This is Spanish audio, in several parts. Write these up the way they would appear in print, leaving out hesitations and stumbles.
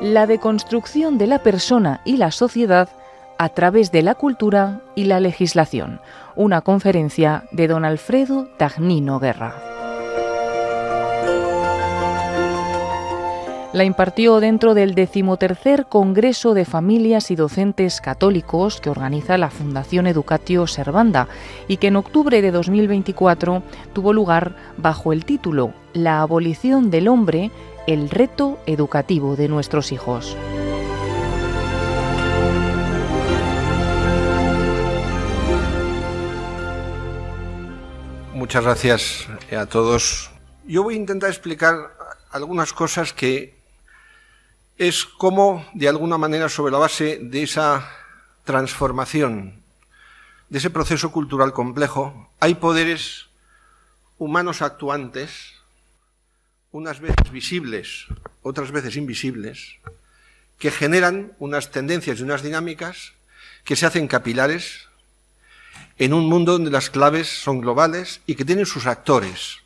La deconstrucción de la persona y la sociedad a través de la cultura y la legislación. Una conferencia de don Alfredo Dagnino Guerra. La impartió dentro del 13º Congreso de Familias y Docentes Católicos que organiza la Fundación Educatio Servanda y que en octubre de 2024 tuvo lugar bajo el título La abolición del hombre, el reto educativo de nuestros hijos. Muchas gracias a todos. Yo voy a intentar explicar algunas cosas que es cómo, de alguna manera, sobre la base de esa transformación, de ese proceso cultural complejo, hay poderes humanos actuantes, unas veces visibles, otras veces invisibles, que generan unas tendencias y unas dinámicas que se hacen capilares en un mundo donde las claves son globales y que tienen sus actores.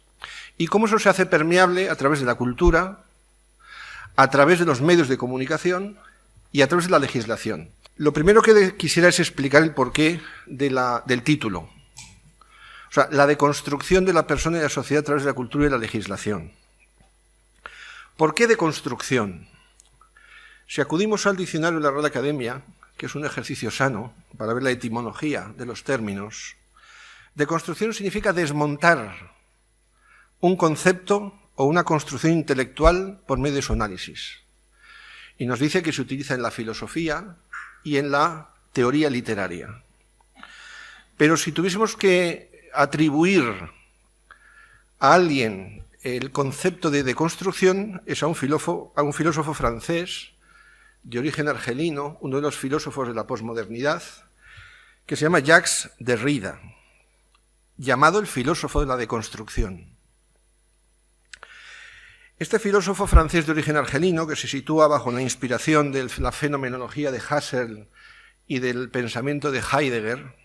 Y cómo eso se hace permeable a través de la cultura, a través de los medios de comunicación y a través de la legislación. Lo primero que quisiera es explicar el porqué del título. O sea, la deconstrucción de la persona y la sociedad a través de la cultura y la legislación. ¿Por qué deconstrucción? Si acudimos al diccionario de la Real Academia, que es un ejercicio sano para ver la etimología de los términos, deconstrucción significa desmontar un concepto o una construcción intelectual por medio de su análisis. Y nos dice que se utiliza en la filosofía y en la teoría literaria. Pero si tuviésemos que atribuir a alguien el concepto de deconstrucción, es a un filósofo francés de origen argelino, uno de los filósofos de la posmodernidad, que se llama Jacques Derrida, llamado el filósofo de la deconstrucción. Este filósofo francés de origen argelino, que se sitúa bajo la inspiración de la fenomenología de Husserl y del pensamiento de Heidegger,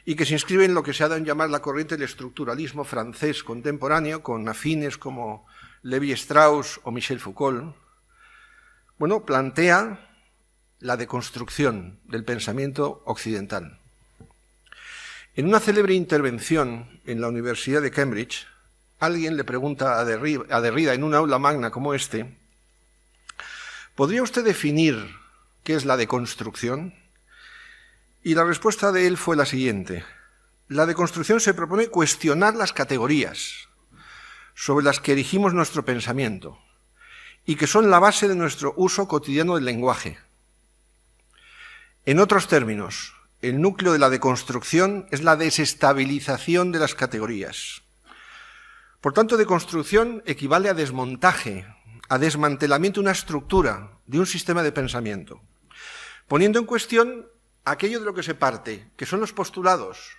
y que se inscribe en lo que se ha dado en llamar la corriente del estructuralismo francés contemporáneo, con afines como Lévi-Strauss o Michel Foucault, bueno, plantea la deconstrucción del pensamiento occidental. En una célebre intervención en la Universidad de Cambridge, alguien le pregunta a Derrida en un aula magna como este, ¿podría usted definir qué es la deconstrucción? Y la respuesta de él fue la siguiente: la deconstrucción se propone cuestionar las categorías sobre las que erigimos nuestro pensamiento y que son la base de nuestro uso cotidiano del lenguaje. En otros términos, el núcleo de la deconstrucción es la desestabilización de las categorías. Por tanto, deconstrucción equivale a desmontaje, a desmantelamiento de una estructura, de un sistema de pensamiento, poniendo en cuestión aquello de lo que se parte, que son los postulados,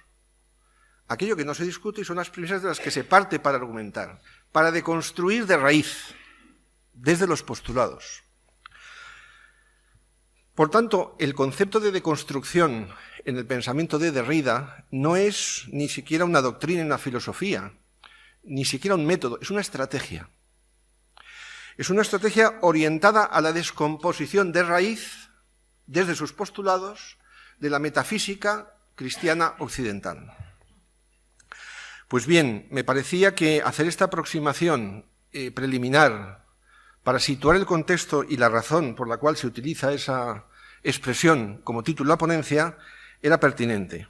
aquello que no se discute y son las premisas de las que se parte para argumentar, para deconstruir de raíz, desde los postulados. Por tanto, el concepto de deconstrucción en el pensamiento de Derrida no es ni siquiera una doctrina en la filosofía, ni siquiera un método, es una estrategia. Es una estrategia orientada a la descomposición de raíz, desde sus postulados, de la metafísica cristiana occidental. Pues bien, me parecía que hacer esta aproximación preliminar para situar el contexto y la razón por la cual se utiliza esa expresión como título de la ponencia era pertinente.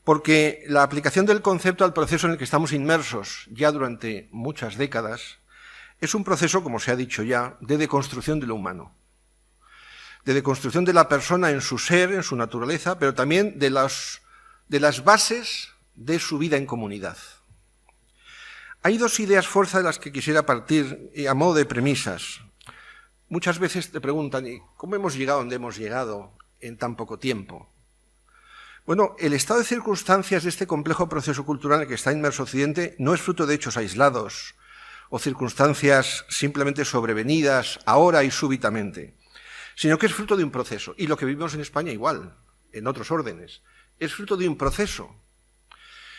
Porque la aplicación del concepto al proceso en el que estamos inmersos ya durante muchas décadas es un proceso, como se ha dicho ya, de deconstrucción de lo humano, de deconstrucción de la persona en su ser, en su naturaleza, pero también de las bases de su vida en comunidad. Hay dos ideas fuerza de las que quisiera partir a modo de premisas. Muchas veces te preguntan, ¿cómo hemos llegado donde hemos llegado en tan poco tiempo? Bueno, el estado de circunstancias de este complejo proceso cultural en el que está inmerso Occidente no es fruto de hechos aislados o circunstancias simplemente sobrevenidas ahora y súbitamente, sino que es fruto de un proceso. Y lo que vivimos en España igual, en otros órdenes, es fruto de un proceso.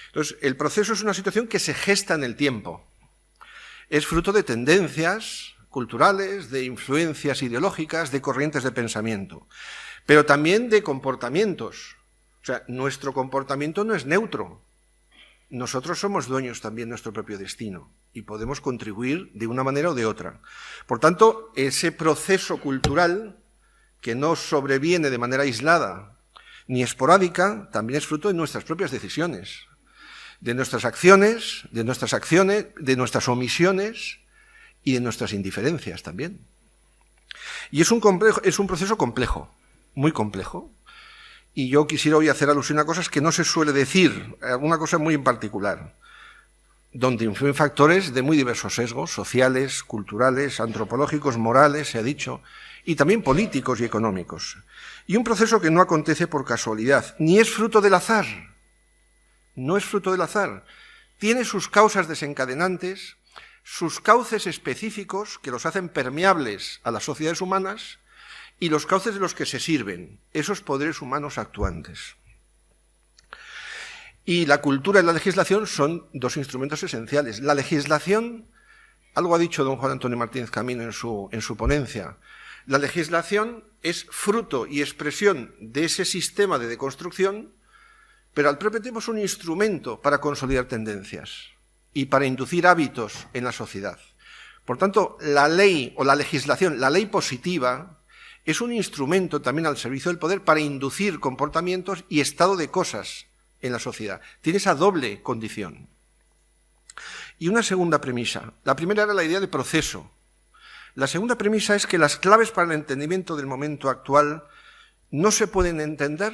Entonces, el proceso es una situación que se gesta en el tiempo. Es fruto de tendencias culturales, de influencias ideológicas, de corrientes de pensamiento, pero también de comportamientos. O sea, nuestro comportamiento no es neutro. Nosotros somos dueños también de nuestro propio destino y podemos contribuir de una manera o de otra. Por tanto, ese proceso cultural que no sobreviene de manera aislada ni esporádica, también es fruto de nuestras propias decisiones, de nuestras acciones, de nuestras omisiones y de nuestras indiferencias también. Y es un proceso complejo, muy complejo. Y yo quisiera hoy hacer alusión a cosas que no se suele decir, alguna cosa muy en particular, donde influyen factores de muy diversos sesgos, sociales, culturales, antropológicos, morales, se ha dicho, y también políticos y económicos. Y un proceso que no acontece por casualidad, ni es fruto del azar. No es fruto del azar. Tiene sus causas desencadenantes, sus cauces específicos que los hacen permeables a las sociedades humanas, y los cauces de los que se sirven, esos poderes humanos actuantes. Y la cultura y la legislación son dos instrumentos esenciales. La legislación, algo ha dicho don Juan Antonio Martínez Camino en su ponencia, la legislación es fruto y expresión de ese sistema de deconstrucción, pero al propio tiempo es un instrumento para consolidar tendencias y para inducir hábitos en la sociedad. Por tanto, la ley o la legislación, la ley positiva, es un instrumento también al servicio del poder para inducir comportamientos y estado de cosas en la sociedad. Tiene esa doble condición. Y una segunda premisa. La primera era la idea de proceso. La segunda premisa es que las claves para el entendimiento del momento actual no se pueden entender,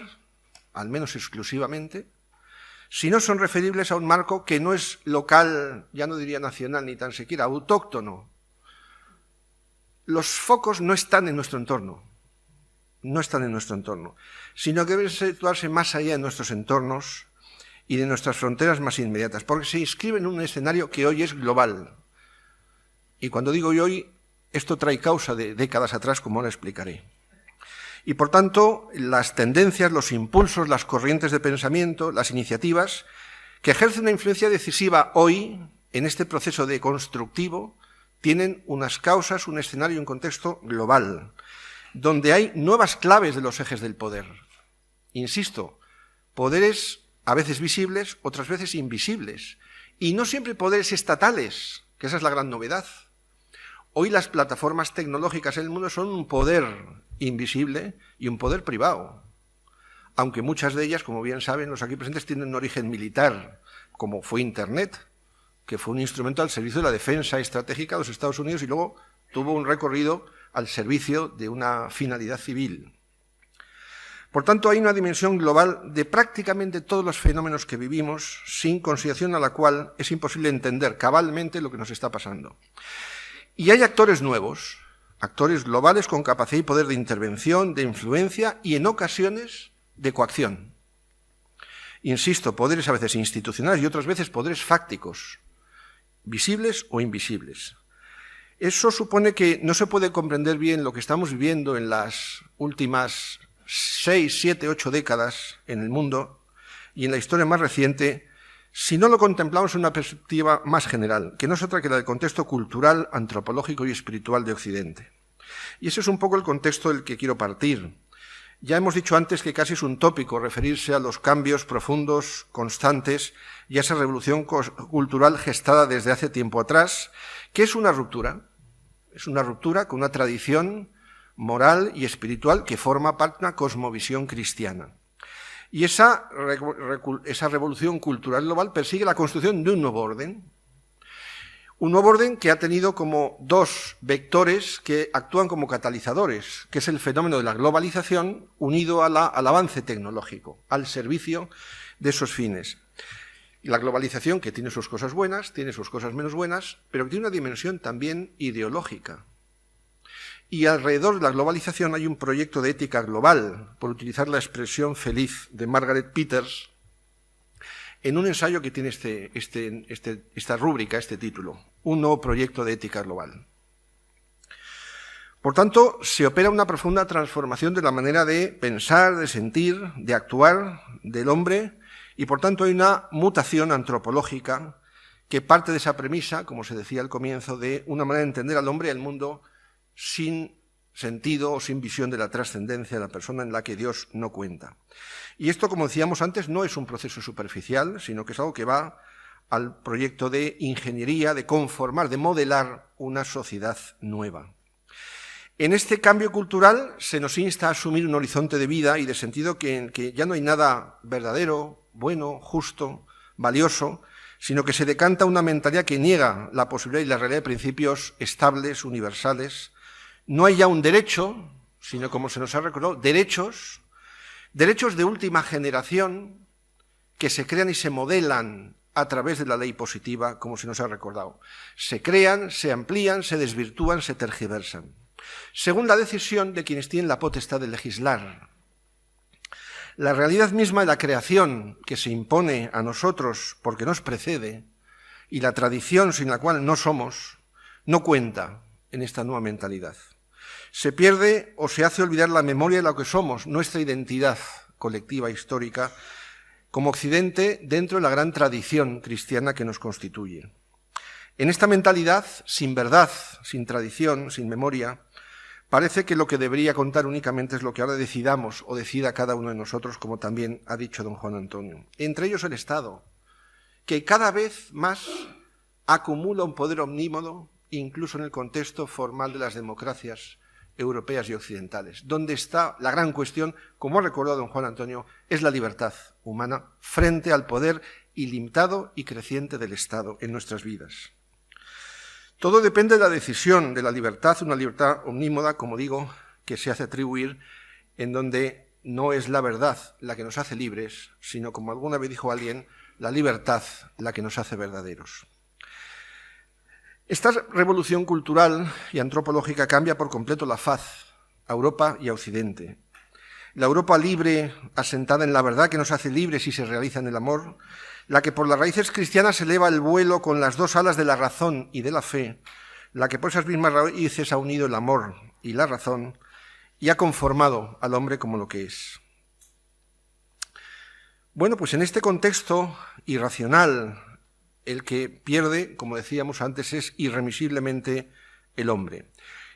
al menos exclusivamente, si no son referibles a un marco que no es local, ya no diría nacional ni tan siquiera, autóctono. Los focos no están en nuestro entorno, sino que deben situarse más allá de nuestros entornos y de nuestras fronteras más inmediatas, porque se inscriben en un escenario que hoy es global. Y cuando digo hoy, esto trae causa de décadas atrás, como ahora explicaré. Y por tanto, las tendencias, los impulsos, las corrientes de pensamiento, las iniciativas, que ejercen una influencia decisiva hoy en este proceso deconstructivo, tienen unas causas, un escenario y un contexto global, donde hay nuevas claves de los ejes del poder. Insisto, poderes a veces visibles, otras veces invisibles, y no siempre poderes estatales, que esa es la gran novedad. Hoy las plataformas tecnológicas en el mundo son un poder invisible y un poder privado, aunque muchas de ellas, como bien saben los aquí presentes, tienen un origen militar, como fue Internet, que fue un instrumento al servicio de la defensa estratégica de los Estados Unidos y luego tuvo un recorrido al servicio de una finalidad civil. Por tanto, hay una dimensión global de prácticamente todos los fenómenos que vivimos, sin consideración a la cual es imposible entender cabalmente lo que nos está pasando. Y hay actores nuevos, actores globales con capacidad y poder de intervención, de influencia y en ocasiones de coacción. Insisto, poderes a veces institucionales y otras veces poderes fácticos, visibles o invisibles. Eso supone que no se puede comprender bien lo que estamos viviendo en las últimas 6, 7, 8 décadas en el mundo y en la historia más reciente si no lo contemplamos en una perspectiva más general, que no es otra que la del contexto cultural, antropológico y espiritual de Occidente. Y ese es un poco el contexto del que quiero partir. Ya hemos dicho antes que casi es un tópico referirse a los cambios profundos, constantes, y a esa revolución cultural gestada desde hace tiempo atrás, que es una ruptura con una tradición moral y espiritual que forma parte de una cosmovisión cristiana. Y esa revolución cultural global persigue la construcción de un nuevo orden que ha tenido como dos vectores que actúan como catalizadores, que es el fenómeno de la globalización unido al avance tecnológico, al servicio de esos fines. Y la globalización, que tiene sus cosas buenas, tiene sus cosas menos buenas, pero que tiene una dimensión también ideológica. Y alrededor de la globalización hay un proyecto de ética global, por utilizar la expresión feliz de Margaret Peters, en un ensayo que tiene esta rúbrica, este título, un nuevo proyecto de ética global. Por tanto, se opera una profunda transformación de la manera de pensar, de sentir, de actuar del hombre, y por tanto hay una mutación antropológica que parte de esa premisa, como se decía al comienzo, de una manera de entender al hombre y al mundo sin sentido o sin visión de la trascendencia de la persona en la que Dios no cuenta. Y esto, como decíamos antes, no es un proceso superficial, sino que es algo que va al proyecto de ingeniería, de conformar, de modelar una sociedad nueva. En este cambio cultural se nos insta a asumir un horizonte de vida y de sentido en que ya no hay nada verdadero, bueno, justo, valioso, sino que se decanta una mentalidad que niega la posibilidad y la realidad de principios estables, universales. No hay ya un derecho, sino, como se nos ha recordado, derechos de última generación que se crean y se modelan a través de la ley positiva, como se nos ha recordado. Se crean, se amplían, se desvirtúan, se tergiversan, según la decisión de quienes tienen la potestad de legislar. La realidad misma de la creación que se impone a nosotros porque nos precede y la tradición sin la cual no somos, no cuenta en esta nueva mentalidad. Se pierde o se hace olvidar la memoria de lo que somos, nuestra identidad colectiva histórica, como Occidente dentro de la gran tradición cristiana que nos constituye. En esta mentalidad, sin verdad, sin tradición, sin memoria, parece que lo que debería contar únicamente es lo que ahora decidamos o decida cada uno de nosotros, como también ha dicho don Juan Antonio. Entre ellos el Estado, que cada vez más acumula un poder omnímodo, incluso en el contexto formal de las democracias europeas y occidentales. Donde está la gran cuestión, como ha recordado don Juan Antonio, es la libertad humana frente al poder ilimitado y creciente del Estado en nuestras vidas. Todo depende de la decisión de la libertad, una libertad omnímoda, como digo, que se hace atribuir, en donde no es la verdad la que nos hace libres, sino, como alguna vez dijo alguien, la libertad la que nos hace verdaderos. Esta revolución cultural y antropológica cambia por completo la faz a Europa y a Occidente. La Europa libre, asentada en la verdad que nos hace libres y se realiza en el amor, la que por las raíces cristianas eleva el vuelo con las dos alas de la razón y de la fe, la que por esas mismas raíces ha unido el amor y la razón y ha conformado al hombre como lo que es. Bueno, pues en este contexto irracional, el que pierde, como decíamos antes, es irremisiblemente el hombre.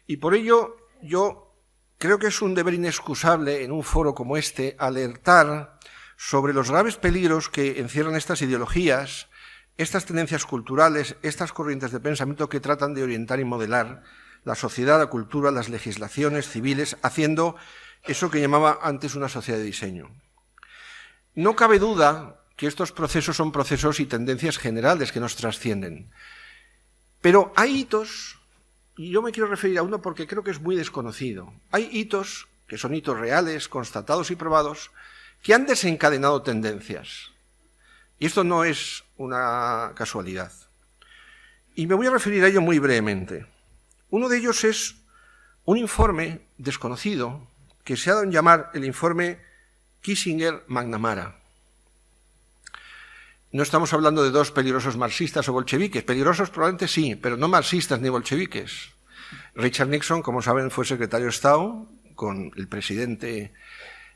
Y por ello yo creo que es un deber inexcusable en un foro como este alertar sobre los graves peligros que encierran estas ideologías, estas tendencias culturales, estas corrientes de pensamiento que tratan de orientar y modelar la sociedad, la cultura, las legislaciones civiles, haciendo eso que llamaba antes una sociedad de diseño. No cabe duda que estos procesos son procesos y tendencias generales que nos trascienden. Pero hay hitos, y yo me quiero referir a uno porque creo que es muy desconocido. Hay hitos, que son hitos reales, constatados y probados, que han desencadenado tendencias. Y esto no es una casualidad. Y me voy a referir a ello muy brevemente. Uno de ellos es un informe desconocido que se ha dado en llamar el informe Kissinger-McNamara. No estamos hablando de dos peligrosos marxistas o bolcheviques. Peligrosos probablemente sí, pero no marxistas ni bolcheviques. Richard Nixon, como saben, fue secretario de Estado con el presidente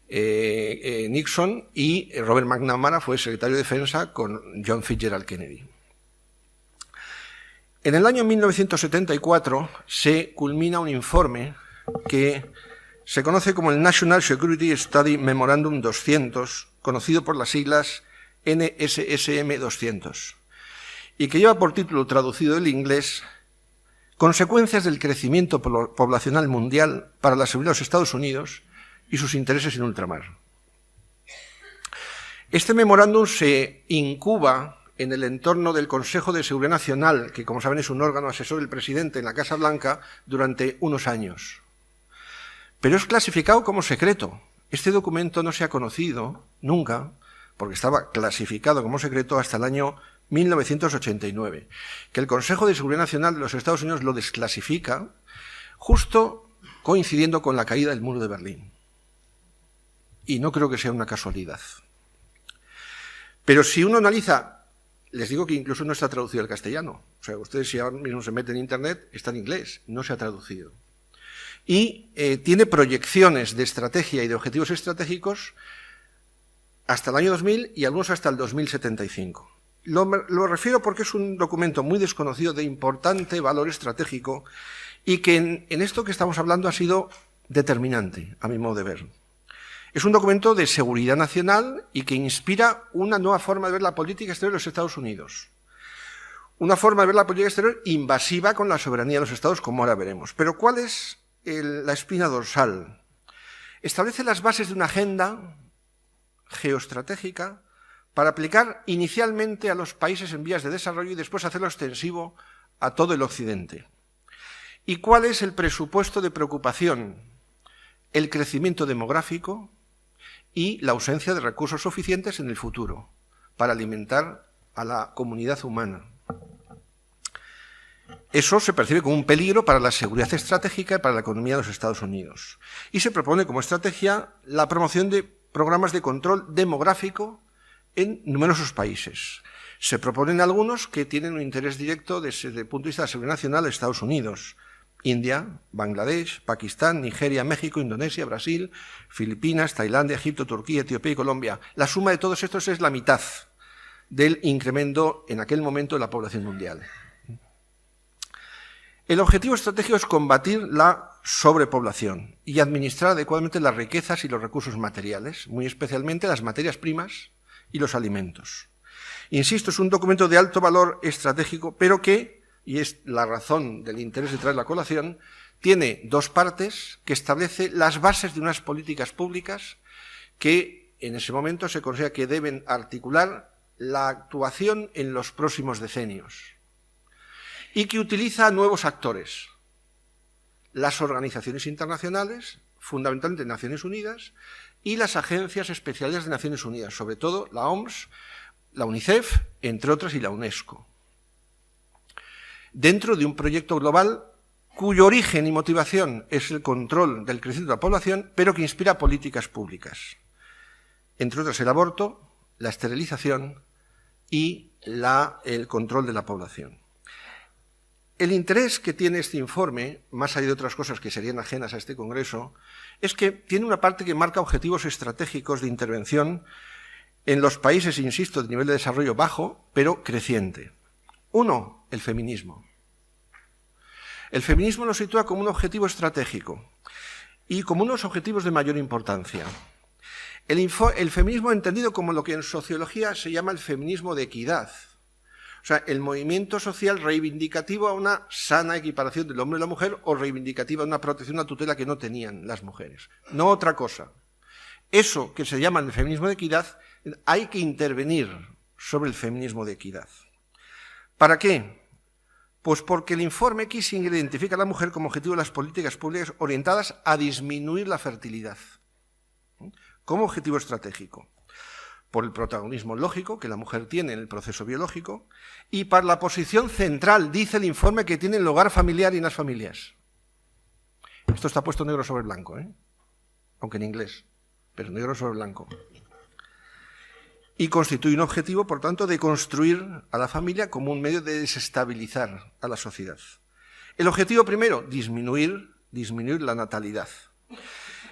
Nixon, y Robert McNamara fue secretario de Defensa con John Fitzgerald Kennedy. En el año 1974 se culmina un informe que se conoce como el National Security Study Memorandum 200, conocido por las siglas NSSM 200, y que lleva por título traducido del inglés Consecuencias del crecimiento poblacional mundial para la seguridad de los Estados Unidos y sus intereses en ultramar. Este memorándum se incuba en el entorno del Consejo de Seguridad Nacional, que, como saben, es un órgano asesor del presidente en la Casa Blanca, durante unos años. Pero es clasificado como secreto. Este documento no se ha conocido nunca, porque estaba clasificado como secreto hasta el año 1989, que el Consejo de Seguridad Nacional de los Estados Unidos lo desclasifica, justo coincidiendo con la caída del muro de Berlín. Y no creo que sea una casualidad. Pero si uno analiza, les digo que incluso no está traducido al castellano. O sea, ustedes si ahora mismo se meten en Internet, está en inglés, no se ha traducido. Y tiene proyecciones de estrategia y de objetivos estratégicos hasta el año 2000 y algunos hasta el 2075. Lo refiero porque es un documento muy desconocido, de importante valor estratégico, y que en esto que estamos hablando ha sido determinante, a mi modo de ver. Es un documento de seguridad nacional y que inspira una nueva forma de ver la política exterior de los Estados Unidos. Una forma de ver la política exterior invasiva con la soberanía de los Estados, como ahora veremos. Pero ¿cuál es la espina dorsal? Establece las bases de una agenda geoestratégica para aplicar inicialmente a los países en vías de desarrollo y después hacerlo extensivo a todo el Occidente. ¿Y cuál es el presupuesto de preocupación? El crecimiento demográfico y la ausencia de recursos suficientes en el futuro para alimentar a la comunidad humana. Eso se percibe como un peligro para la seguridad estratégica y para la economía de los Estados Unidos. Y se propone como estrategia la promoción de programas de control demográfico en numerosos países. Se proponen algunos que tienen un interés directo desde el punto de vista de la seguridad nacional de Estados Unidos. India, Bangladesh, Pakistán, Nigeria, México, Indonesia, Brasil, Filipinas, Tailandia, Egipto, Turquía, Etiopía y Colombia. La suma de todos estos es la mitad del incremento en aquel momento de la población mundial. El objetivo estratégico es combatir la sobrepoblación y administrar adecuadamente las riquezas y los recursos materiales, muy especialmente las materias primas y los alimentos. Insisto, es un documento de alto valor estratégico, pero que, y es la razón del interés de traer la colación, tiene dos partes que establece las bases de unas políticas públicas que en ese momento se considera que deben articular la actuación en los próximos decenios y que utiliza nuevos actores, las organizaciones internacionales, fundamentalmente Naciones Unidas, y las agencias especiales de Naciones Unidas, sobre todo la OMS, la UNICEF, entre otras, y la UNESCO, dentro de un proyecto global cuyo origen y motivación es el control del crecimiento de la población, pero que inspira políticas públicas, entre otras el aborto, la esterilización y el control de la población. El interés que tiene este informe, más allá de otras cosas que serían ajenas a este Congreso, es que tiene una parte que marca objetivos estratégicos de intervención en los países, insisto, de nivel de desarrollo bajo, pero creciente. Uno, el feminismo. El feminismo lo sitúa como un objetivo estratégico y como unos objetivos de mayor importancia. El feminismo entendido como lo que en sociología se llama el feminismo de equidad. O sea, el movimiento social reivindicativo a una sana equiparación del hombre y la mujer o reivindicativa a una protección, una tutela que no tenían las mujeres. No otra cosa. Eso que se llama el feminismo de equidad, hay que intervenir sobre el feminismo de equidad. ¿Para qué? Pues porque el informe Kissinger identifica a la mujer como objetivo de las políticas públicas orientadas a disminuir la fertilidad, como objetivo estratégico, por el protagonismo lógico que la mujer tiene en el proceso biológico y para la posición central, dice el informe, que tiene el hogar familiar y en las familias. Esto está puesto negro sobre blanco, aunque en inglés, pero negro sobre blanco. Y constituye un objetivo, por tanto, de construir a la familia como un medio de desestabilizar a la sociedad. El objetivo primero, disminuir la natalidad.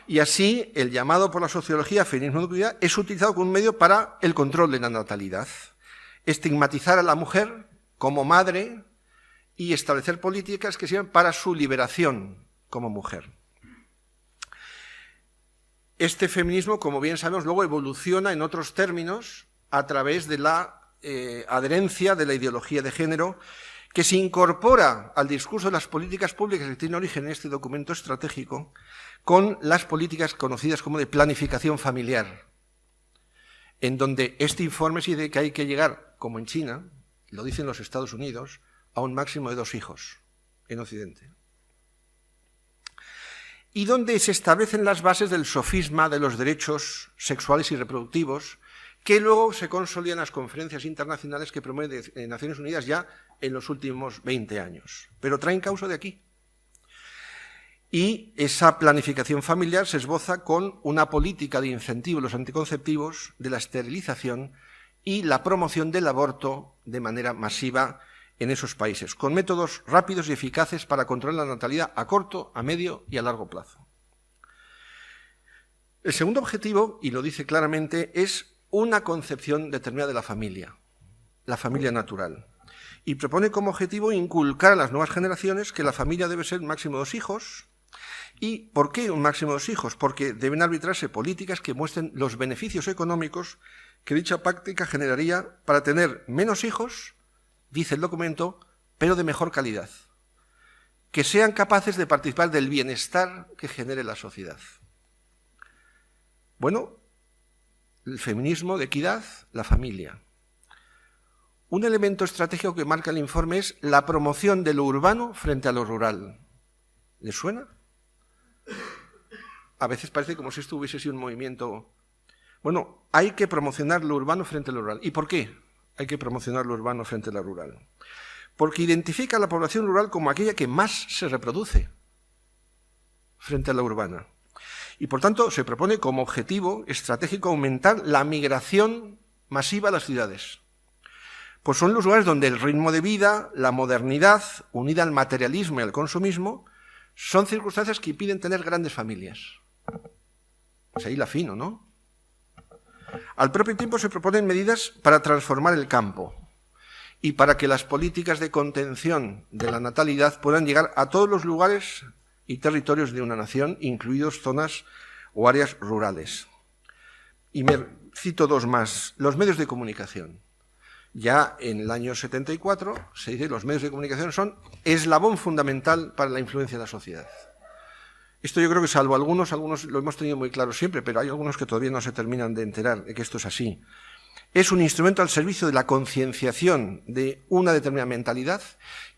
Y así, el llamado por la sociología feminismo de equidad es utilizado como un medio para el control de la natalidad, estigmatizar a la mujer como madre y establecer políticas que sirvan para su liberación como mujer. Este feminismo, como bien sabemos, luego evoluciona en otros términos a través de la adherencia de la ideología de género, que se incorpora al discurso de las políticas públicas que tiene origen en este documento estratégico, con las políticas conocidas como de planificación familiar, en donde este informe se dice que hay que llegar, como en China, lo dicen los Estados Unidos, a un máximo de 2 hijos en Occidente. Y donde se establecen las bases del sofisma de los derechos sexuales y reproductivos, que luego se consolidan en las conferencias internacionales que promueve Naciones Unidas ya en los últimos 20 años. Pero traen causa de aquí. Y esa planificación familiar se esboza con una política de incentivo a los anticonceptivos, de la esterilización y la promoción del aborto de manera masiva en esos países, con métodos rápidos y eficaces para controlar la natalidad a corto, a medio y a largo plazo. El segundo objetivo, y lo dice claramente, es una concepción determinada de la familia. la familia natural y propone como objetivo inculcar a las nuevas generaciones que la familia debe ser máximo 2 hijos. ¿Y por qué un máximo de 2 hijos? Porque deben arbitrarse políticas que muestren los beneficios económicos que dicha práctica generaría para tener menos hijos, dice el documento, pero de mejor calidad, que sean capaces de participar del bienestar que genere la sociedad. Bueno, el feminismo de equidad, la familia. Un elemento estratégico que marca el informe es la promoción de lo urbano frente a lo rural. ¿Les suena? A veces parece como si esto hubiese sido un movimiento. Bueno, hay que promocionar lo urbano frente a lo rural. ¿Y por qué hay que promocionar lo urbano frente a lo rural? Porque identifica a la población rural como aquella que más se reproduce frente a la urbana. Y por tanto se propone como objetivo estratégico aumentar la migración masiva a las ciudades. Pues son los lugares donde el ritmo de vida, la modernidad, unida al materialismo y al consumismo, son circunstancias que impiden tener grandes familias. Pues ahí la fino, ¿no? Al propio tiempo se proponen medidas para transformar el campo y para que las políticas de contención de la natalidad puedan llegar a todos los lugares y territorios de una nación, incluidos zonas o áreas rurales. Y me cito 2 más. Los medios de comunicación. Ya en el año 74 se dice que los medios de comunicación son eslabón fundamental para la influencia de la sociedad. Esto yo creo que salvo algunos lo hemos tenido muy claro siempre, pero hay algunos que todavía no se terminan de enterar de que esto es así. Es un instrumento al servicio de la concienciación de una determinada mentalidad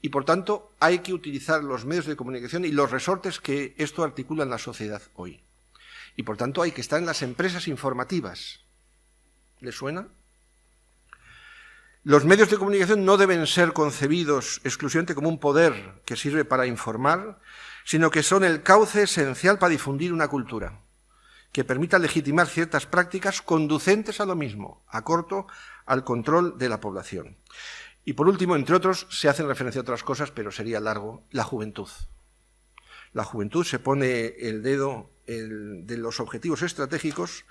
y, por tanto, hay que utilizar los medios de comunicación y los resortes que esto articula en la sociedad hoy. Y, por tanto, hay que estar en las empresas informativas. ¿Les suena? Los medios de comunicación no deben ser concebidos exclusivamente como un poder que sirve para informar, sino que son el cauce esencial para difundir una cultura que permita legitimar ciertas prácticas conducentes a lo mismo, a corto, al control de la población. Y por último, entre otros, se hacen referencia a otras cosas, pero sería largo, la juventud. La juventud se pone el dedo de los objetivos estratégicos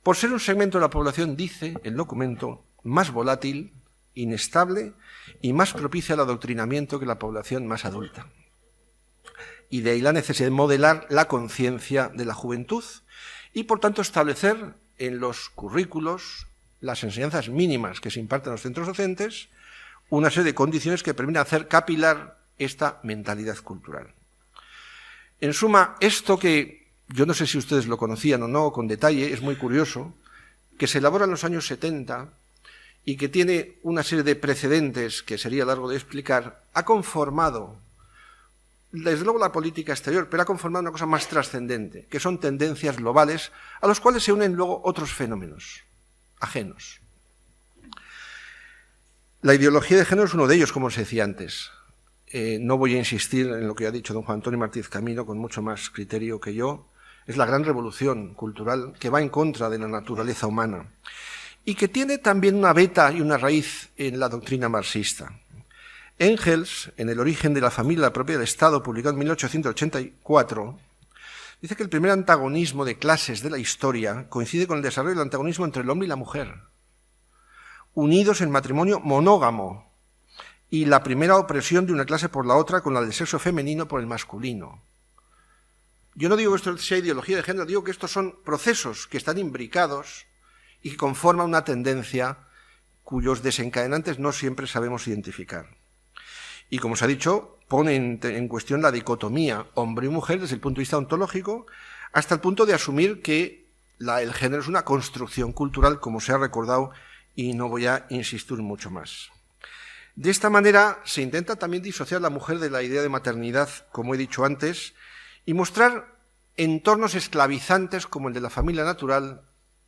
por ser un segmento de la población, dice el documento, más volátil, inestable y más propicia al adoctrinamiento que la población más adulta. Y de ahí la necesidad de modelar la conciencia de la juventud y, por tanto, establecer en los currículos, las enseñanzas mínimas que se imparten en los centros docentes, una serie de condiciones que permitan hacer capilar esta mentalidad cultural. En suma, esto que yo no sé si ustedes lo conocían o no con detalle, es muy curioso, que se elabora en los años 70 y que tiene una serie de precedentes que sería largo de explicar, ha conformado, desde luego, la política exterior, pero ha conformado una cosa más trascendente, que son tendencias globales a los cuales se unen luego otros fenómenos ajenos. La ideología de género es uno de ellos, como se decía antes. No voy a insistir en lo que ha dicho don Juan Antonio Martínez Camino con mucho más criterio que yo. Es la gran revolución cultural que va en contra de la naturaleza humana y que tiene también una beta y una raíz en la doctrina marxista. Engels, en El origen de la familia, la propiedad del Estado, publicado en 1884, dice que el primer antagonismo de clases de la historia coincide con el desarrollo del antagonismo entre el hombre y la mujer, unidos en matrimonio monógamo, y la primera opresión de una clase por la otra con la del sexo femenino por el masculino. Yo no digo que esto sea ideología de género, digo que estos son procesos que están imbricados y que conforman una tendencia cuyos desencadenantes no siempre sabemos identificar. Y como se ha dicho, pone en cuestión la dicotomía hombre y mujer desde el punto de vista ontológico, hasta el punto de asumir que el género es una construcción cultural, como se ha recordado, y no voy a insistir mucho más. De esta manera se intenta también disociar a la mujer de la idea de maternidad, como he dicho antes, y mostrar entornos esclavizantes como el de la familia natural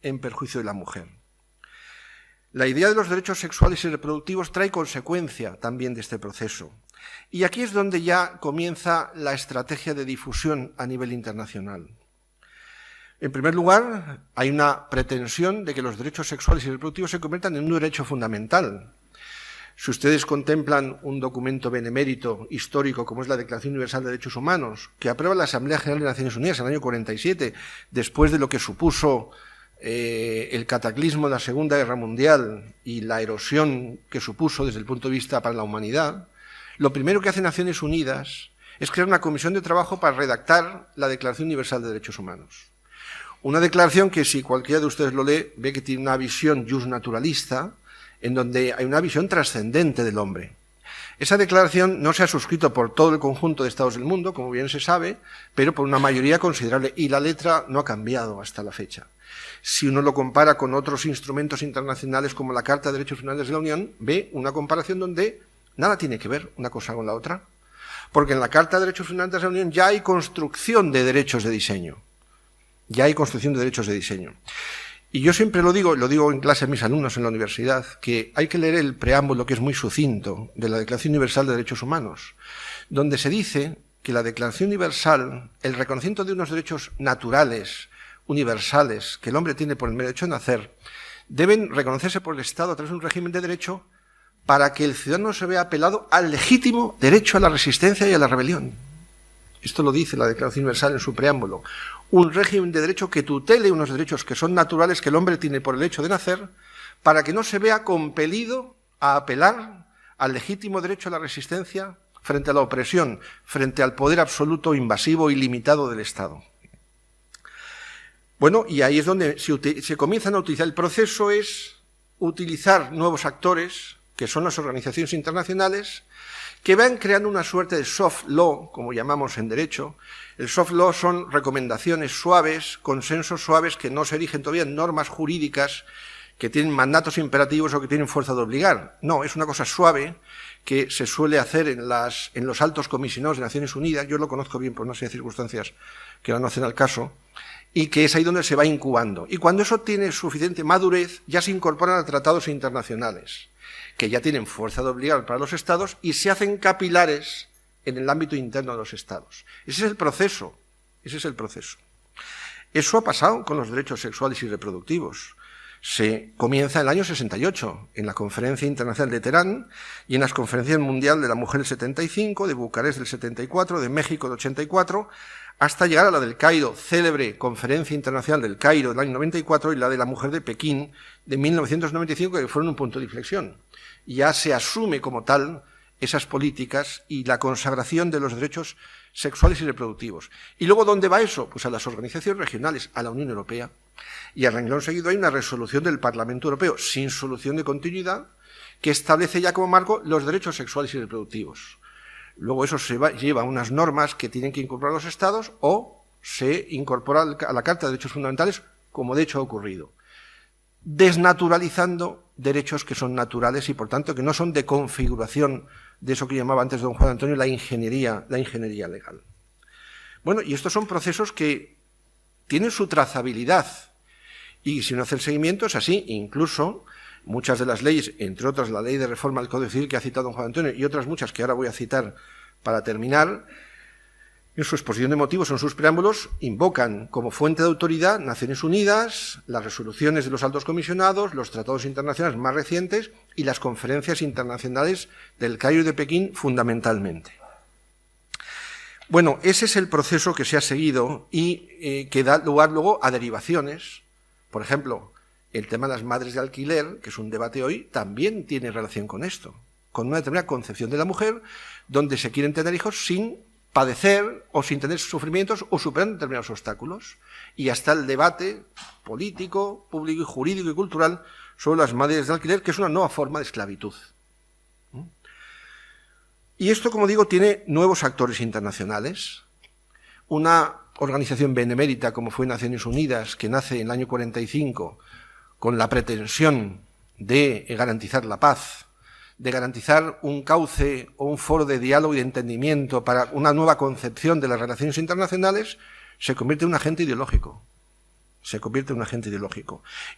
en perjuicio de la mujer. La idea de los derechos sexuales y reproductivos trae consecuencia también de este proceso. Y aquí es donde ya comienza la estrategia de difusión a nivel internacional. En primer lugar, hay una pretensión de que los derechos sexuales y reproductivos se conviertan en un derecho fundamental. Si ustedes contemplan un documento benemérito histórico como es la Declaración Universal de Derechos Humanos, que aprueba la Asamblea General de Naciones Unidas en el año 47, después de lo que supuso el cataclismo de la Segunda Guerra Mundial y la erosión que supuso desde el punto de vista para la humanidad, lo primero que hace Naciones Unidas es crear una comisión de trabajo para redactar la Declaración Universal de Derechos Humanos. Una declaración que, si cualquiera de ustedes lo lee, ve que tiene una visión justnaturalista, en donde hay una visión trascendente del hombre. Esa declaración no se ha suscrito por todo el conjunto de estados del mundo, como bien se sabe, pero por una mayoría considerable, y la letra no ha cambiado hasta la fecha. Si uno lo compara con otros instrumentos internacionales como la Carta de Derechos Fundamentales de la Unión, ve una comparación donde nada tiene que ver una cosa con la otra. Porque en la Carta de Derechos Fundamentales de la Unión ya hay construcción de derechos de diseño. Ya hay construcción de derechos de diseño. Y yo siempre lo digo en clase a mis alumnos en la universidad, que hay que leer el preámbulo, que es muy sucinto, de la Declaración Universal de Derechos Humanos, donde se dice que la Declaración Universal, el reconocimiento de unos derechos naturales, universales, que el hombre tiene por el mero hecho de nacer, deben reconocerse por el Estado a través de un régimen de derecho para que el ciudadano se vea apelado al legítimo derecho a la resistencia y a la rebelión. Esto lo dice la Declaración Universal en su preámbulo. Un régimen de derecho que tutele unos derechos que son naturales, que el hombre tiene por el hecho de nacer, para que no se vea compelido a apelar al legítimo derecho a la resistencia frente a la opresión, frente al poder absoluto, invasivo y limitado del Estado. Bueno, y ahí es donde se comienzan a utilizar. El proceso es utilizar nuevos actores, que son las organizaciones internacionales, que van creando una suerte de soft law, como llamamos en derecho. El soft law son recomendaciones suaves, consensos suaves que no se erigen todavía en normas jurídicas que tienen mandatos imperativos o que tienen fuerza de obligar. No, es una cosa suave que se suele hacer en los altos comisionados de Naciones Unidas. Yo lo conozco bien por una serie de circunstancias que ahora no hacen al caso, y que es ahí donde se va incubando. Y cuando eso tiene suficiente madurez, ya se incorporan a tratados internacionales, que ya tienen fuerza de obligar para los Estados y se hacen capilares en el ámbito interno de los Estados. Ese es el proceso. Eso ha pasado con los derechos sexuales y reproductivos. Se comienza en el año 68, en la Conferencia Internacional de Teherán y en las Conferencias Mundial de la Mujer del 75, de Bucarest del 74, de México del 84, hasta llegar a la del Cairo, célebre Conferencia Internacional del Cairo del año 94 y la de la Mujer de Pekín de 1995, que fueron un punto de inflexión. Ya se asume como tal esas políticas y la consagración de los derechos sexuales y reproductivos. ¿Y luego dónde va eso? Pues a las organizaciones regionales, a la Unión Europea. Y a renglón seguido hay una resolución del Parlamento Europeo, sin solución de continuidad, que establece ya como marco los derechos sexuales y reproductivos. Luego eso lleva a unas normas que tienen que incorporar los Estados o se incorpora a la Carta de Derechos Fundamentales, como de hecho ha ocurrido, desnaturalizando derechos que son naturales y, por tanto, que no son de configuración de eso que llamaba antes don Juan Antonio la ingeniería legal. Bueno, y estos son procesos que tienen su trazabilidad y si uno hace el seguimiento es así. Incluso muchas de las leyes, entre otras la ley de reforma del Código Civil que ha citado don Juan Antonio y otras muchas que ahora voy a citar para terminar, en su exposición de motivos o en sus preámbulos, invocan como fuente de autoridad Naciones Unidas, las resoluciones de los altos comisionados, los tratados internacionales más recientes y las conferencias internacionales del Cairo y de Pekín fundamentalmente. Bueno, ese es el proceso que se ha seguido y que da lugar luego a derivaciones. Por ejemplo, el tema de las madres de alquiler, que es un debate hoy, también tiene relación con esto, con una determinada concepción de la mujer, donde se quieren tener hijos sin padecer o sin tener sufrimientos o superando determinados obstáculos. Y hasta el debate político, público y jurídico y cultural sobre las madres de alquiler, que es una nueva forma de esclavitud. Y esto, como digo, tiene nuevos actores internacionales. Una organización benemérita como fue Naciones Unidas, que nace en el año 45 con la pretensión de garantizar la paz, de garantizar un cauce o un foro de diálogo y de entendimiento para una nueva concepción de las relaciones internacionales, se convierte en un agente ideológico.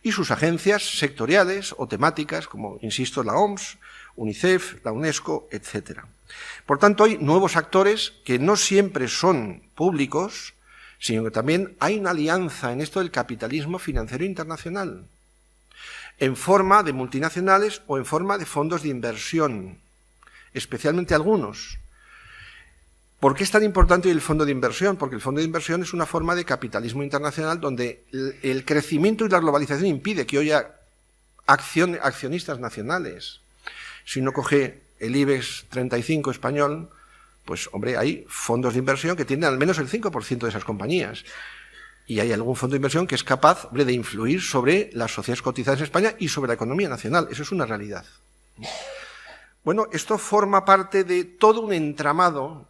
Y sus agencias sectoriales o temáticas, como, insisto, la OMS, UNICEF, la UNESCO, etc. Por tanto, hay nuevos actores que no siempre son públicos, sino que también hay una alianza en esto del capitalismo financiero internacional, en forma de multinacionales o en forma de fondos de inversión, especialmente algunos. ¿Por qué es tan importante el fondo de inversión? Porque el fondo de inversión es una forma de capitalismo internacional donde el crecimiento y la globalización impide que hoy haya accionistas nacionales. Si uno coge el IBEX 35 español, pues hombre, hay fondos de inversión que tienen al menos el 5% de esas compañías. Y hay algún fondo de inversión que es capaz, hombre, de influir sobre las sociedades cotizadas en España y sobre la economía nacional. Eso es una realidad. Bueno, esto forma parte de todo un entramado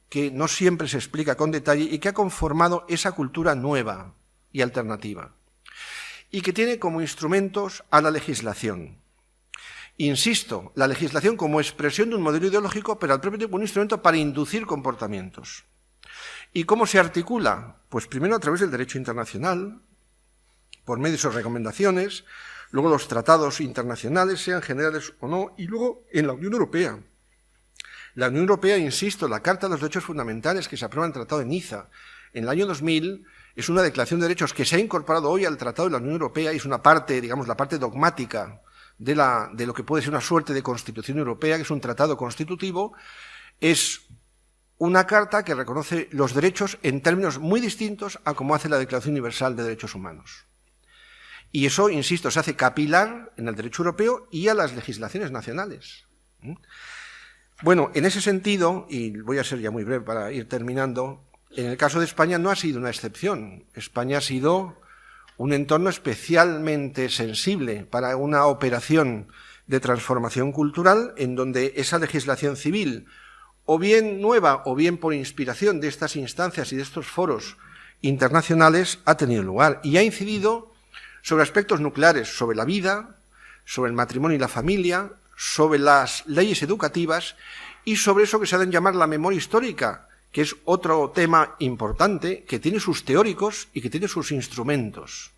que no siempre se explica con detalle y que ha conformado esa cultura nueva y alternativa. Y que tiene como instrumentos a la legislación. Insisto, la legislación como expresión de un modelo ideológico, pero al propio tiempo un instrumento para inducir comportamientos. ¿Y cómo se articula? Pues primero a través del derecho internacional, por medio de sus recomendaciones, luego los tratados internacionales, sean generales o no, y luego en la Unión Europea. La Unión Europea, insisto, la Carta de los Derechos Fundamentales que se aprueba en el Tratado de Niza en el año 2000, es una declaración de derechos que se ha incorporado hoy al Tratado de la Unión Europea y es una parte, digamos, la parte dogmática de lo que puede ser una suerte de Constitución Europea, que es un tratado constitutivo. Es una carta que reconoce los derechos en términos muy distintos a como hace la Declaración Universal de Derechos Humanos. Y eso, insisto, se hace capilar en el derecho europeo y a las legislaciones nacionales. Bueno, en ese sentido, y voy a ser ya muy breve para ir terminando, en el caso de España no ha sido una excepción. España ha sido un entorno especialmente sensible para una operación de transformación cultural en donde esa legislación civil, o bien nueva o bien por inspiración de estas instancias y de estos foros internacionales, ha tenido lugar y ha incidido sobre aspectos nucleares, sobre la vida, sobre el matrimonio y la familia, sobre las leyes educativas y sobre eso que se ha de llamar la memoria histórica, que es otro tema importante, que tiene sus teóricos y que tiene sus instrumentos.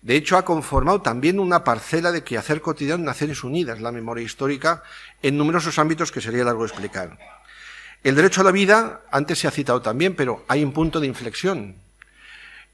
De hecho, ha conformado también una parcela de quehacer cotidiano en Naciones Unidas, la memoria histórica, en numerosos ámbitos que sería largo explicar. El derecho a la vida, antes se ha citado también, pero hay un punto de inflexión.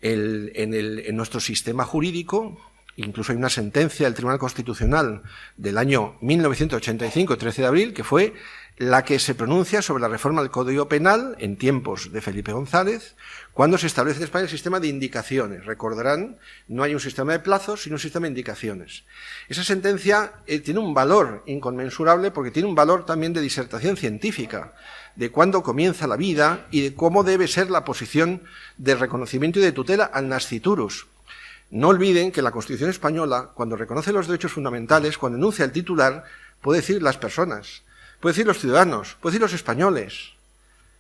En nuestro sistema jurídico, incluso hay una sentencia del Tribunal Constitucional del año 1985, 13 de abril, que fue la que se pronuncia sobre la reforma del Código Penal en tiempos de Felipe González, cuando se establece en España el sistema de indicaciones. Recordarán, no hay un sistema de plazos, sino un sistema de indicaciones. Esa sentencia tiene un valor inconmensurable porque tiene un valor también de disertación científica, de cuándo comienza la vida y de cómo debe ser la posición de reconocimiento y de tutela al nasciturus. No olviden que la Constitución española, cuando reconoce los derechos fundamentales, cuando enuncia el titular, puede decir las personas, puede decir los ciudadanos, puede decir los españoles.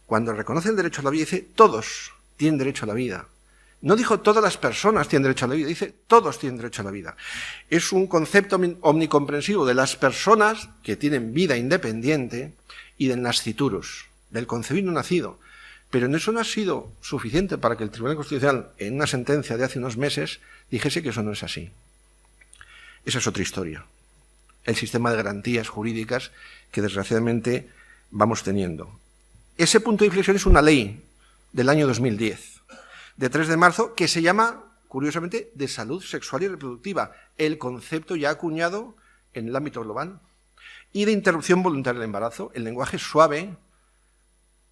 Cuando reconoce el derecho a la vida, dice todos tienen derecho a la vida. No dijo todas las personas tienen derecho a la vida, dice todos tienen derecho a la vida. Es un concepto omnicomprensivo de las personas que tienen vida independiente y del nasciturus, del concebido nacido. Pero en eso no ha sido suficiente para que el Tribunal Constitucional, en una sentencia de hace unos meses, dijese que eso no es así. Esa es otra historia. El sistema de garantías jurídicas que desgraciadamente vamos teniendo. Ese punto de inflexión es una ley del año 2010, de 3 de marzo, que se llama, curiosamente, de salud sexual y reproductiva, el concepto ya acuñado en el ámbito global, y de interrupción voluntaria del embarazo. El lenguaje suave,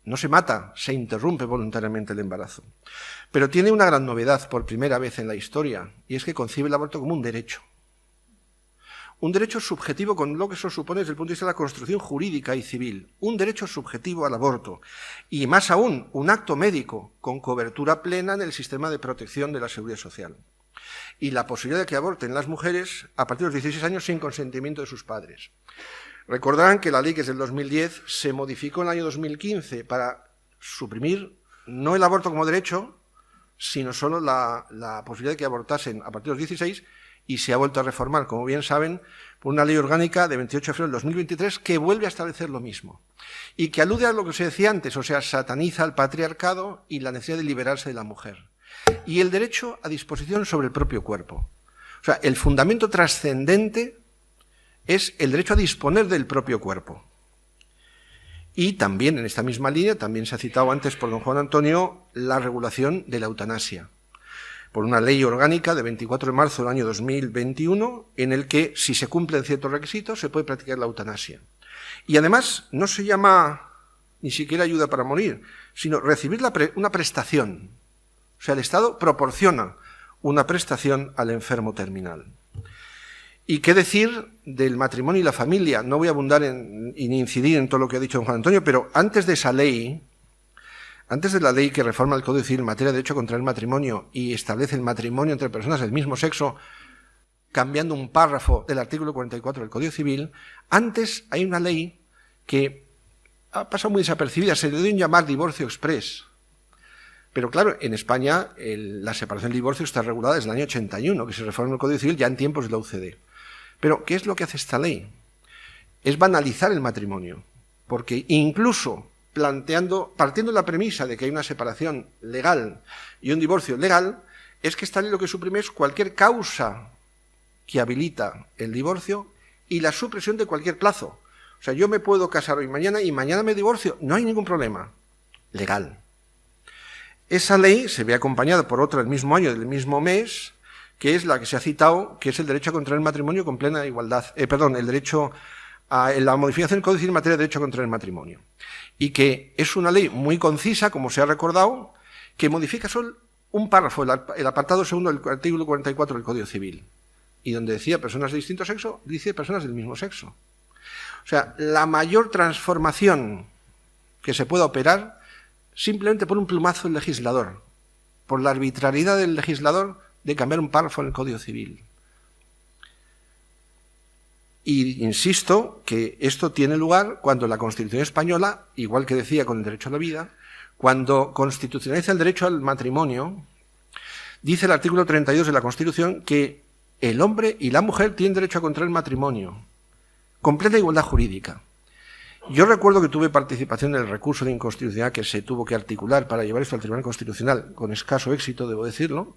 no se mata, se interrumpe voluntariamente el embarazo. Pero tiene una gran novedad por primera vez en la historia, y es que concibe el aborto como un derecho. Un derecho subjetivo con lo que eso supone desde el punto de vista de la construcción jurídica y civil. Un derecho subjetivo al aborto. Y más aún, un acto médico con cobertura plena en el sistema de protección de la seguridad social. Y la posibilidad de que aborten las mujeres a partir de los 16 años sin consentimiento de sus padres. Recordarán que la ley, que es del 2010, se modificó en el año 2015 para suprimir no el aborto como derecho, sino solo la posibilidad de que abortasen a partir de los 16, y se ha vuelto a reformar, como bien saben, por una ley orgánica de 28 de febrero del 2023 que vuelve a establecer lo mismo y que alude a lo que se decía antes, o sea, sataniza el patriarcado y la necesidad de liberarse de la mujer. Y el derecho a disposición sobre el propio cuerpo. O sea, el fundamento trascendente es el derecho a disponer del propio cuerpo. Y también, en esta misma línea, también se ha citado antes por don Juan Antonio, la regulación de la eutanasia, por una ley orgánica de 24 de marzo del año 2021, en el que, si se cumplen ciertos requisitos, se puede practicar la eutanasia. Y además, no se llama ni siquiera ayuda para morir, sino recibir una prestación. O sea, el Estado proporciona una prestación al enfermo terminal. ¿Y qué decir del matrimonio y la familia? No voy a abundar ni incidir en todo lo que ha dicho don Juan Antonio, pero antes de esa ley, antes de la ley que reforma el Código Civil en materia de derecho contra el matrimonio y establece el matrimonio entre personas del mismo sexo, cambiando un párrafo del artículo 44 del Código Civil, antes hay una ley que ha pasado muy desapercibida, se le dio en llamar divorcio exprés. Pero claro, en España la separación del divorcio está regulada desde el año 81, que se reformó el Código Civil ya en tiempos de la UCD. Pero, ¿qué es lo que hace esta ley? Es banalizar el matrimonio, porque incluso partiendo de la premisa de que hay una separación legal y un divorcio legal, es que esta ley lo que suprime es cualquier causa que habilita el divorcio y la supresión de cualquier plazo. O sea, yo me puedo casar hoy mañana y mañana me divorcio, no hay ningún problema. Legal. Esa ley se ve acompañada por otra del mismo año, del mismo mes, que es la que se ha citado, que es el derecho a contraer matrimonio con plena igualdad, el derecho a la modificación del Código Civil en materia de derecho a contraer matrimonio. Y que es una ley muy concisa, como se ha recordado, que modifica solo un párrafo, el apartado segundo del artículo 44 del Código Civil. Y donde decía personas de distinto sexo, dice personas del mismo sexo. O sea, la mayor transformación que se pueda operar simplemente por un plumazo del legislador, por la arbitrariedad del legislador de cambiar un párrafo en el Código Civil. Y insisto que esto tiene lugar cuando la Constitución española, igual que decía con el derecho a la vida, cuando constitucionaliza el derecho al matrimonio, dice el artículo 32 de la Constitución que el hombre y la mujer tienen derecho a contraer matrimonio, con plena igualdad jurídica. Yo recuerdo que tuve participación en el recurso de inconstitucionalidad que se tuvo que articular para llevar esto al Tribunal Constitucional, con escaso éxito, debo decirlo,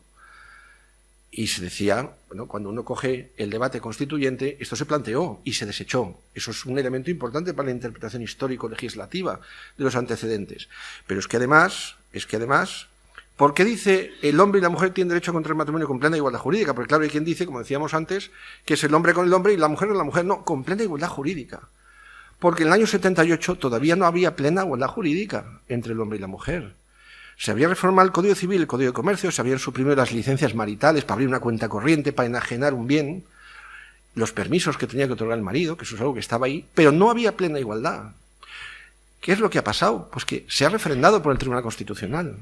y se decía, bueno, cuando uno coge el debate constituyente, esto se planteó y se desechó. Eso es un elemento importante para la interpretación histórico-legislativa de los antecedentes. Pero es que además, ¿por qué dice el hombre y la mujer tienen derecho a contraer matrimonio con plena igualdad jurídica? Porque claro, hay quien dice, como decíamos antes, que es el hombre con el hombre y la mujer con la mujer. No, con plena igualdad jurídica. Porque en el año 78 todavía no había plena igualdad jurídica entre el hombre y la mujer. Se había reformado el Código Civil, el Código de Comercio, se habían suprimido las licencias maritales para abrir una cuenta corriente, para enajenar un bien, los permisos que tenía que otorgar el marido, que eso es algo que estaba ahí, pero no había plena igualdad. ¿Qué es lo que ha pasado? Pues que se ha refrendado por el Tribunal Constitucional.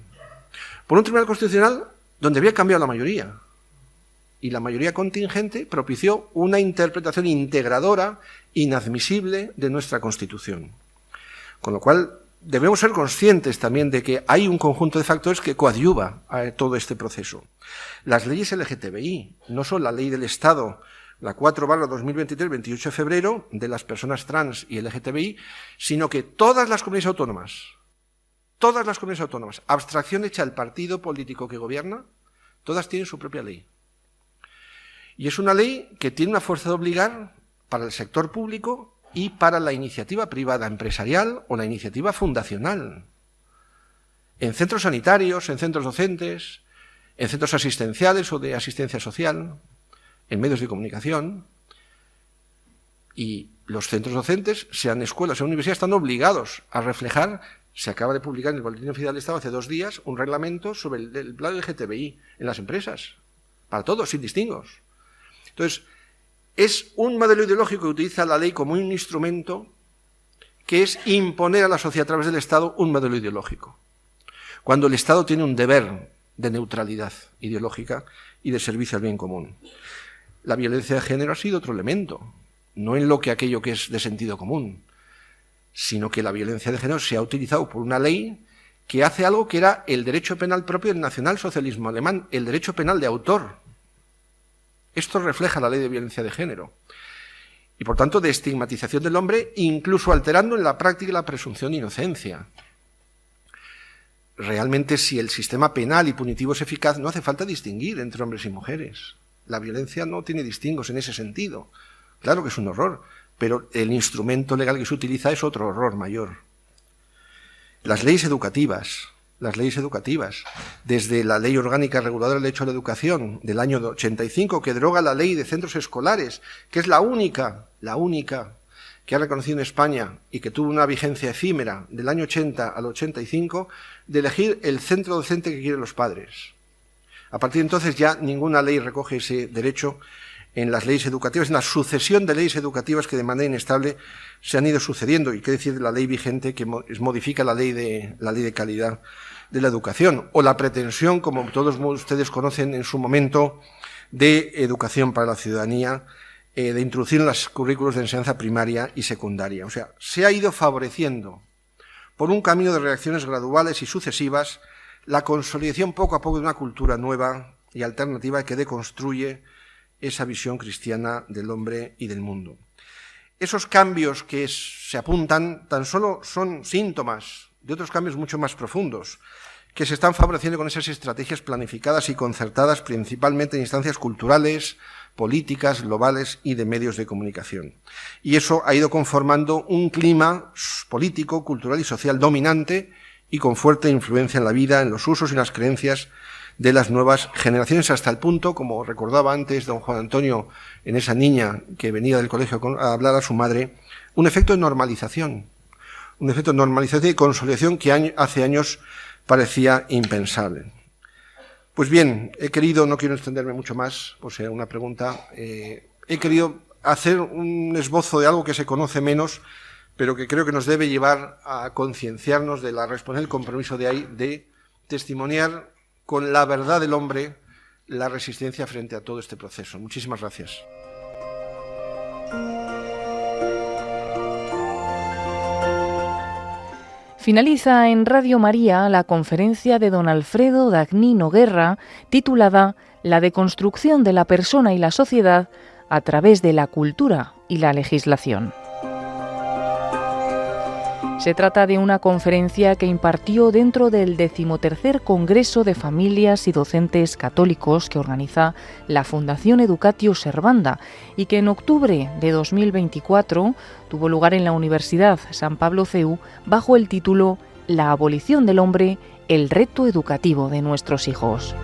Por un Tribunal Constitucional donde había cambiado la mayoría. Y la mayoría contingente propició una interpretación integradora, inadmisible de nuestra Constitución. Con lo cual, debemos ser conscientes también de que hay un conjunto de factores que coadyuva a todo este proceso. Las leyes LGTBI, no solo la ley del Estado, la 4/2023, 28 de febrero, de las personas trans y LGTBI, sino que todas las comunidades autónomas, abstracción hecha al partido político que gobierna, todas tienen su propia ley. Y es una ley que tiene una fuerza de obligar para el sector público y para la iniciativa privada empresarial o la iniciativa fundacional. En centros sanitarios, en centros docentes, en centros asistenciales o de asistencia social, en medios de comunicación. Y los centros docentes, sean escuelas o universidades, están obligados a reflejar. Se acaba de publicar en el Boletín Oficial del Estado hace 2 días un reglamento sobre el plan LGTBI en las empresas, para todos, sin distingos. Entonces, es un modelo ideológico que utiliza la ley como un instrumento que es imponer a la sociedad a través del Estado un modelo ideológico. Cuando el Estado tiene un deber de neutralidad ideológica y de servicio al bien común. La violencia de género ha sido otro elemento, no en lo que aquello que es de sentido común, sino que la violencia de género se ha utilizado por una ley que hace algo que era el derecho penal propio del nacionalsocialismo alemán, el derecho penal de autor. Esto refleja la ley de violencia de género. Y por tanto de estigmatización del hombre, incluso alterando en la práctica la presunción de inocencia. Realmente, si el sistema penal y punitivo es eficaz, no hace falta distinguir entre hombres y mujeres. La violencia no tiene distingos en ese sentido. Claro que es un horror, pero el instrumento legal que se utiliza es otro horror mayor. Las leyes educativas, desde la Ley Orgánica Reguladora del Derecho a la Educación del año 85, que deroga la Ley de Centros Escolares, que es la única que ha reconocido en España y que tuvo una vigencia efímera del año 80 al 85, de elegir el centro docente que quieren los padres. A partir de entonces ya ninguna ley recoge ese derecho en las leyes educativas, en la sucesión de leyes educativas que de manera inestable se han ido sucediendo, y qué decir de la ley vigente que modifica la ley de calidad de la educación, o la pretensión, como todos ustedes conocen en su momento, de educación para la ciudadanía, de introducir en los currículos de enseñanza primaria y secundaria. O sea, se ha ido favoreciendo por un camino de reacciones graduales y sucesivas la consolidación poco a poco de una cultura nueva y alternativa que deconstruye esa visión cristiana del hombre y del mundo. Esos cambios que se apuntan tan solo son síntomas de otros cambios mucho más profundos que se están favoreciendo con esas estrategias planificadas y concertadas principalmente en instancias culturales, políticas, globales y de medios de comunicación. Y eso ha ido conformando un clima político, cultural y social dominante y con fuerte influencia en la vida, en los usos y las creencias de las nuevas generaciones, hasta el punto, como recordaba antes don Juan Antonio, en esa niña que venía del colegio a hablar a su madre, un efecto de normalización y consolidación que hace años parecía impensable. Pues bien, no quiero extenderme mucho más, por si hay una pregunta, he querido hacer un esbozo de algo que se conoce menos, pero que creo que nos debe llevar a concienciarnos de la responsabilidad y el compromiso de testimoniar con la verdad del hombre la resistencia frente a todo este proceso. Muchísimas gracias. Finaliza en Radio María la conferencia de don Alfredo Dagnino Guerra, titulada La deconstrucción de la persona y la sociedad a través de la cultura y la legislación. Se trata de una conferencia que impartió dentro del 13º Congreso de Familias y Docentes Católicos que organiza la Fundación Educatio Servanda y que en octubre de 2024 tuvo lugar en la Universidad San Pablo CEU bajo el título La abolición del hombre, el reto educativo de nuestros hijos.